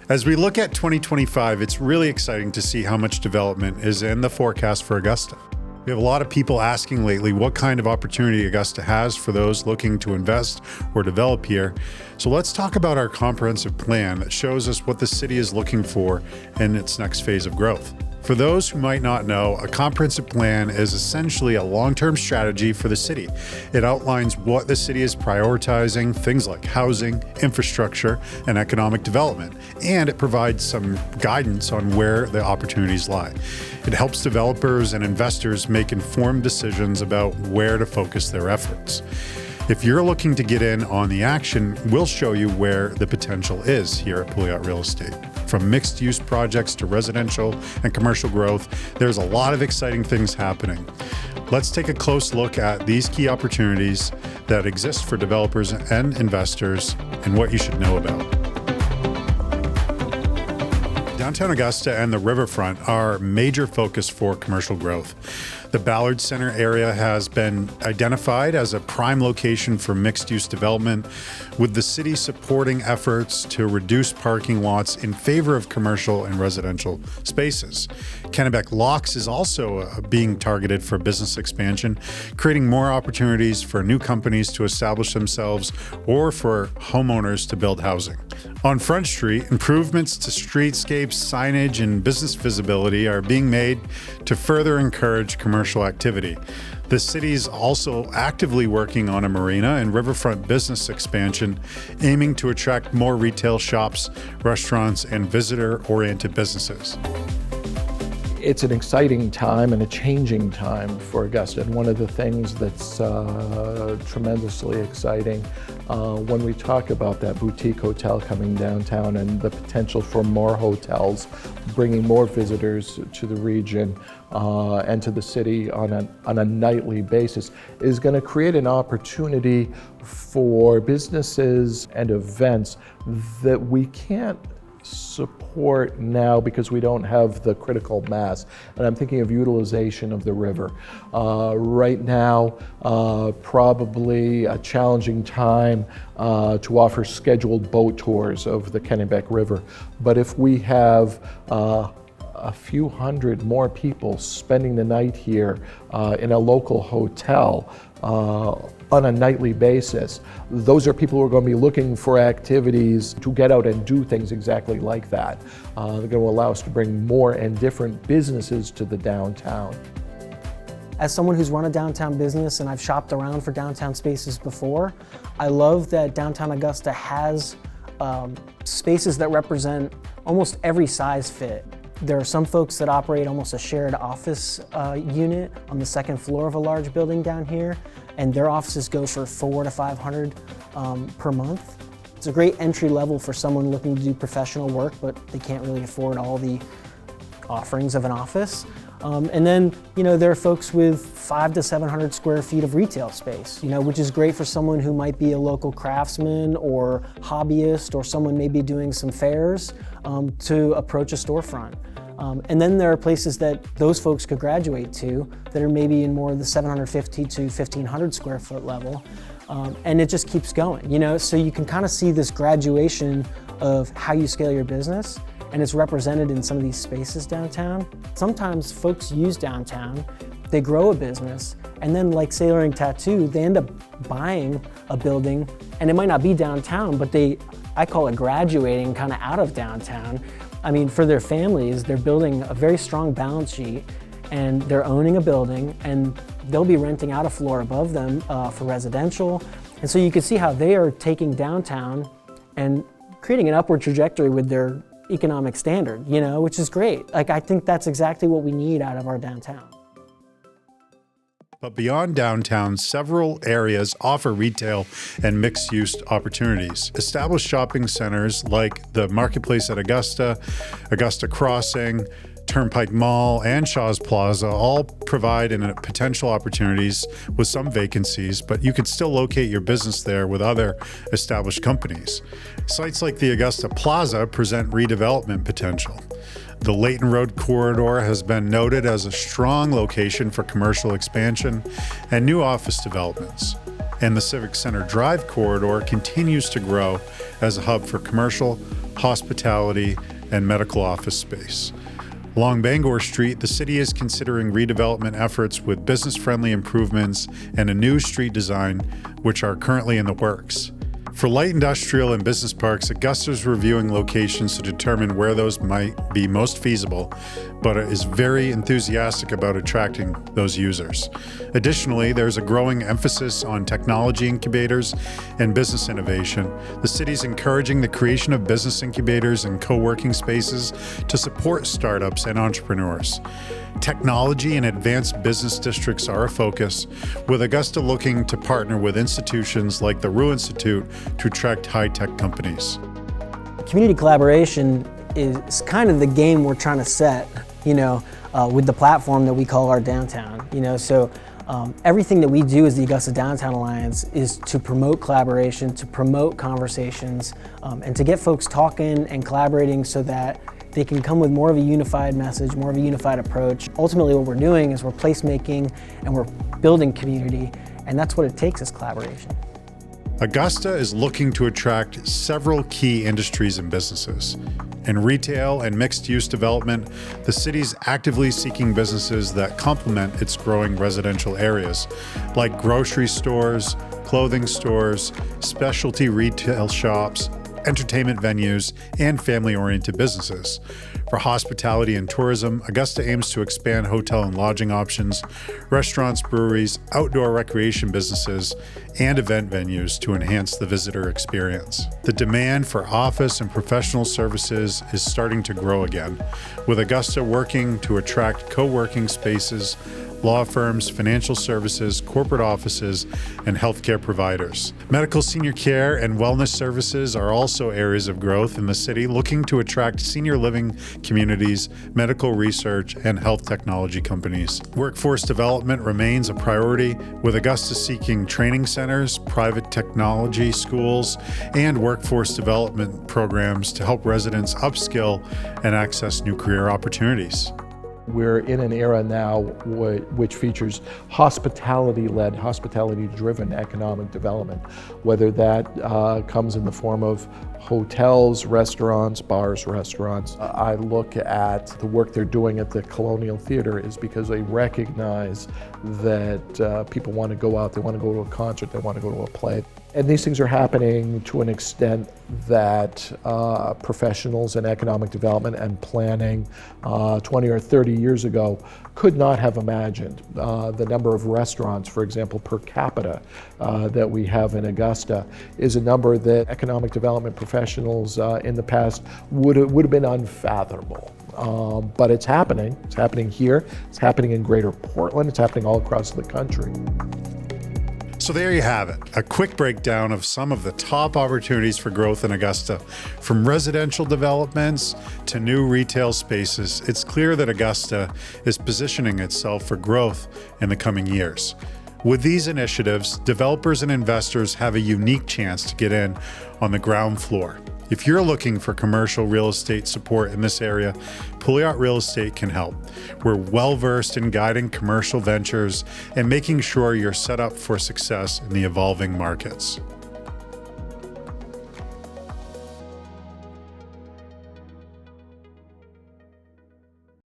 As we look at 2025, it's really exciting to see how much development is in the forecast for Augusta. We have a lot of people asking lately what kind of opportunity Augusta has for those looking to invest or develop here. So let's talk about our comprehensive plan that shows us what the city is looking for in its next phase of growth. For those who might not know, a comprehensive plan is essentially a long-term strategy for the city. It outlines what the city is prioritizing, things like housing, infrastructure, and economic development, and it provides some guidance on where the opportunities lie. It helps developers and investors make informed decisions about where to focus their efforts. If you're looking to get in on the action, we'll show you where the potential is here at Pouliot Real Estate. From mixed-use projects to residential and commercial growth, there's a lot of exciting things happening. Let's take a close look at these key opportunities that exist for developers and investors and what you should know about. Downtown Augusta and the riverfront are a major focus for commercial growth. The Ballard Center area has been identified as a prime location for mixed-use development, with the city supporting efforts to reduce parking lots in favor of commercial and residential spaces. Kennebec Locks is also being targeted for business expansion, creating more opportunities for new companies to establish themselves or for homeowners to build housing. On Front Street, improvements to streetscapes, signage, and business visibility are being made to further encourage commercial activity. The city is also actively working on a marina and riverfront business expansion, aiming to attract more retail shops, restaurants, and visitor-oriented businesses. It's an exciting time and a changing time for Augusta. And one of the things that's tremendously exciting when we talk about that boutique hotel coming downtown and the potential for more hotels, bringing more visitors to the region and to the city on a nightly basis, is going to create an opportunity for businesses and events that we can't support now because we don't have the critical mass. And I'm thinking of utilization of the river. Right now, probably a challenging time to offer scheduled boat tours of the Kennebec River. But if we have a few hundred more people spending the night here in a local hotel on a nightly basis, those are people who are going to be looking for activities to get out and do things exactly like that. They're going to allow us to bring more and different businesses to the downtown. As someone who's run a downtown business and I've shopped around for downtown spaces before, I love that downtown Augusta has spaces that represent almost every size fit. There are some folks that operate almost a shared office unit on the second floor of a large building down here, and their offices go for $400 to $500 per month. It's a great entry level for someone looking to do professional work, but they can't really afford all the offerings of an office. And then, there are folks with 500 to 700 square feet of retail space, which is great for someone who might be a local craftsman or hobbyist, or someone maybe doing some fairs to approach a storefront. And then there are places that those folks could graduate to that are maybe in more of the 750 to 1,500 square foot level. And it just keeps going, so you can kind of see this graduation of how you scale your business. And it's represented in some of these spaces downtown. Sometimes folks use downtown, they grow a business, and then like Sailoring Tattoo, they end up buying a building, and it might not be downtown, but I call it graduating kind of out of downtown. I mean, for their families, they're building a very strong balance sheet, and they're owning a building, and they'll be renting out a floor above them for residential. And so you can see how they are taking downtown and creating an upward trajectory with their economic standard, which is great. I think that's exactly what we need out of our downtown. But beyond downtown, several areas offer retail and mixed-use opportunities. Established shopping centers like the Marketplace at Augusta, Augusta Crossing, Turnpike Mall, and Shaw's Plaza all provide potential opportunities with some vacancies, but you could still locate your business there with other established companies. Sites like the Augusta Plaza present redevelopment potential. The Layton Road corridor has been noted as a strong location for commercial expansion and new office developments. And the Civic Center Drive corridor continues to grow as a hub for commercial, hospitality, and medical office space. Along Bangor Street, the city is considering redevelopment efforts with business-friendly improvements and a new street design, which are currently in the works. For light industrial and business parks, Augusta is reviewing locations to determine where those might be most feasible, but is very enthusiastic about attracting those users. Additionally, there's a growing emphasis on technology incubators and business innovation. The city's encouraging the creation of business incubators and co-working spaces to support startups and entrepreneurs. Technology and advanced business districts are a focus, with Augusta looking to partner with institutions like the Rue Institute to attract high-tech companies. Community collaboration is kind of the game we're trying to set, with the platform that we call our downtown. So everything that we do as the Augusta Downtown Alliance is to promote collaboration, to promote conversations, and to get folks talking and collaborating so that they can come with more of a unified message, more of a unified approach. Ultimately, what we're doing is we're placemaking and we're building community, and that's what it takes is collaboration. Augusta is looking to attract several key industries and businesses. In retail and mixed-use development, the city's actively seeking businesses that complement its growing residential areas, like grocery stores, clothing stores, specialty retail shops, entertainment venues, and family-oriented businesses. For hospitality and tourism, Augusta aims to expand hotel and lodging options, restaurants, breweries, outdoor recreation businesses, and event venues to enhance the visitor experience. The demand for office and professional services is starting to grow again, with Augusta working to attract co-working spaces, law firms, financial services, corporate offices, and healthcare providers. Medical senior care and wellness services are also areas of growth in the city, looking to attract senior living communities, medical research, and health technology companies. Workforce development remains a priority, with Augusta seeking training centers, private technology schools, and workforce development programs to help residents upskill and access new career opportunities. We're in an era now which features hospitality-led, hospitality-driven economic development, whether that comes in the form of hotels, restaurants, bars, restaurants. I look at the work they're doing at the Colonial Theater is because they recognize that people want to go out, they want to go to a concert, they want to go to a play. And these things are happening to an extent that professionals in economic development and planning 20 or 30 years ago could not have imagined. The number of restaurants, for example, per capita that we have in Augusta is a number that economic development professionals in the past would have been unfathomable. But it's happening. It's happening here. It's happening in Greater Portland. It's happening all across the country. So there you have it, a quick breakdown of some of the top opportunities for growth in Augusta. From residential developments to new retail spaces, it's clear that Augusta is positioning itself for growth in the coming years. With these initiatives, developers and investors have a unique chance to get in on the ground floor. If you're looking for commercial real estate support in this area, Pouliot Real Estate can help. We're well-versed in guiding commercial ventures and making sure you're set up for success in the evolving markets.